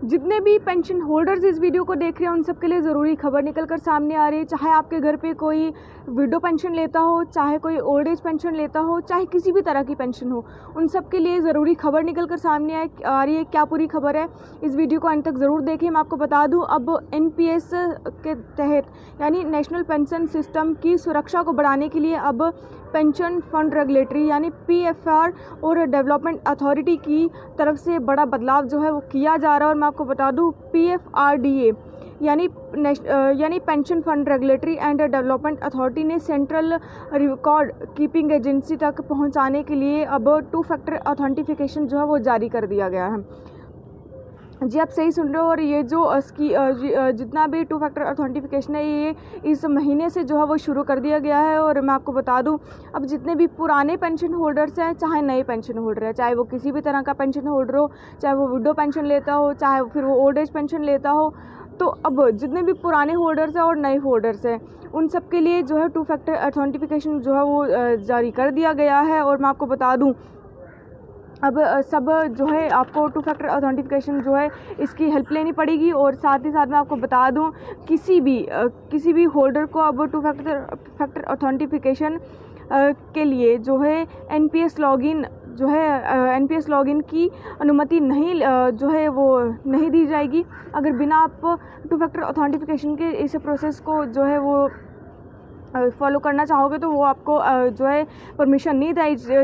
जितने भी pension holders इस वीडियो को देख रहे हैं उन सबके लिए ज़रूरी खबर निकल कर सामने आ रही है। चाहे आपके घर पे कोई विडो पेंशन लेता हो, चाहे कोई ओल्ड एज पेंशन लेता हो, चाहे किसी भी तरह की पेंशन हो, उन सब के लिए ज़रूरी खबर निकल कर सामने आ रही है। क्या पूरी खबर है, इस वीडियो को अंत तक ज़रूर देखें। मैं आपको बता दूं, अब NPS के तहत यानी नेशनल पेंशन सिस्टम की सुरक्षा को बढ़ाने के लिए अब पेंशन फंड रेगुलेटरी यानी PFR और डेवलपमेंट अथॉरिटी की तरफ से बड़ा बदलाव जो है वो किया जा रहा है। और मैं आपको बता दूं, PFRDA यानी pension fund regulatory and development authority ने सेंट्रल रिकॉर्ड कीपिंग एजेंसी तक पहुंचाने के लिए अब 2 फैक्टर ऑथेंटिफिकेशन जो है वो जारी कर दिया गया है। जी, आप सही सुन रहे हो। और ये जो जितना भी 2 फैक्टर ऑथेंटिफिकेशन है, ये इस महीने से जो है वो शुरू कर दिया गया है। और मैं आपको बता दूं, अब जितने भी पुराने पेंशन होल्डर्स हैं, चाहे नए पेंशन होल्डर है, चाहे वो किसी भी तरह का पेंशन होल्डर हो, चाहे वो विडो पेंशन लेता हो, चाहे फिर वो ओल्ड एज पेंशन लेता हो, तो अब जितने भी पुराने होल्डर्स हैं और नए होल्डर्स हैं, उन सब के लिए जो है 2 फैक्टर ऑथेंटिफिकेशन जो है वो जारी कर दिया गया है। और मैं आपको बता दूं, अब सब जो है आपको 2 फैक्टर ऑथेंटिफिकेशन जो है इसकी हेल्प लेनी पड़ेगी। और साथ ही साथ मैं आपको बता दूं, किसी भी होल्डर को अब 2 फैक्टर ऑथेंटिफिकेशन के लिए जो है NPS लॉगिन की अनुमति नहीं जो है वो नहीं दी जाएगी। अगर बिना आप 2 फैक्टर ऑथेंटिफिकेशन के इस प्रोसेस को जो है वो फॉलो करना चाहोगे तो वो आपको जो है परमिशन नहीं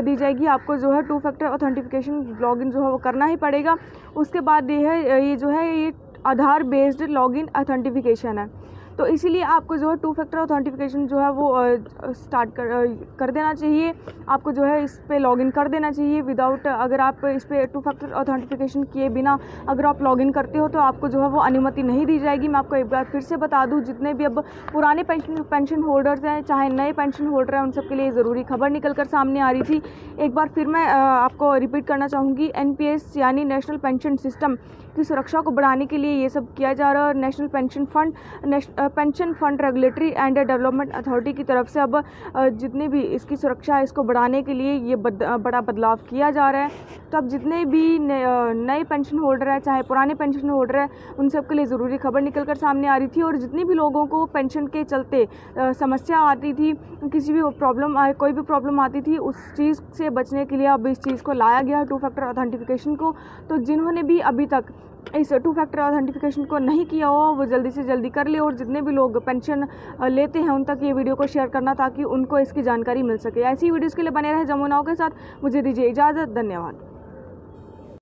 दी जाएगी। आपको जो है 2 फैक्टर ऑथेंटिफिकेशन लॉगिन जो है वो करना ही पड़ेगा। उसके बाद ये जो है ये आधार बेस्ड लॉगिन ऑथेंटिफिकेशन है, तो इसीलिए आपको जो है 2 फैक्टर ऑथेंटिफिकेशन जो है वो स्टार्ट कर देना चाहिए। आपको जो है इस पे लॉगिन कर देना चाहिए विदाउट, अगर आप इस पे 2 फैक्टर ऑथेंटिफिकेशन किए बिना अगर आप लॉगिन करते हो तो आपको जो है वो अनुमति नहीं दी जाएगी। मैं आपको एक बार फिर से बता दूं, जितने भी अब पुराने पेंशन होल्डर्स हैं, चाहे नए पेंशन होल्डर हैं, उन सब के लिए ज़रूरी खबर निकल कर सामने आ रही थी। एक बार फिर मैं आपको रिपीट करना चाहूँगी, NPS यानी नेशनल पेंशन सिस्टम की सुरक्षा को बढ़ाने के लिए ये सब किया जा रहा है। और national pension fund regulatory and development authority की तरफ से अब जितने भी इसकी सुरक्षा है इसको बढ़ाने के लिए ये बड़ा बदलाव किया जा रहा है। तो अब जितने भी नए पेंशन होल्डर हैं, चाहे पुराने पेंशन होल्डर हैं, उन सब के लिए ज़रूरी खबर निकल कर सामने आ रही थी। और जितने भी लोगों को पेंशन के चलते समस्या आती थी, किसी भी कोई भी प्रॉब्लम आती थी, उस चीज़ से बचने के लिए अब इस चीज़ को लाया गया है 2 फैक्टर ऑथेंटिफिकेशन को। तो जिन्होंने भी अभी तक इस 2 फैक्टर ऑथेंटिफिकेशन को नहीं किया हो वो जल्दी से जल्दी कर ले। और जितने भी लोग पेंशन लेते हैं उन तक ये वीडियो को शेयर करना ताकि उनको इसकी जानकारी मिल सके। ऐसी वीडियोज़ के लिए बने रहे जमुनाओं के साथ। मुझे दीजिए इजाज़त। धन्यवाद।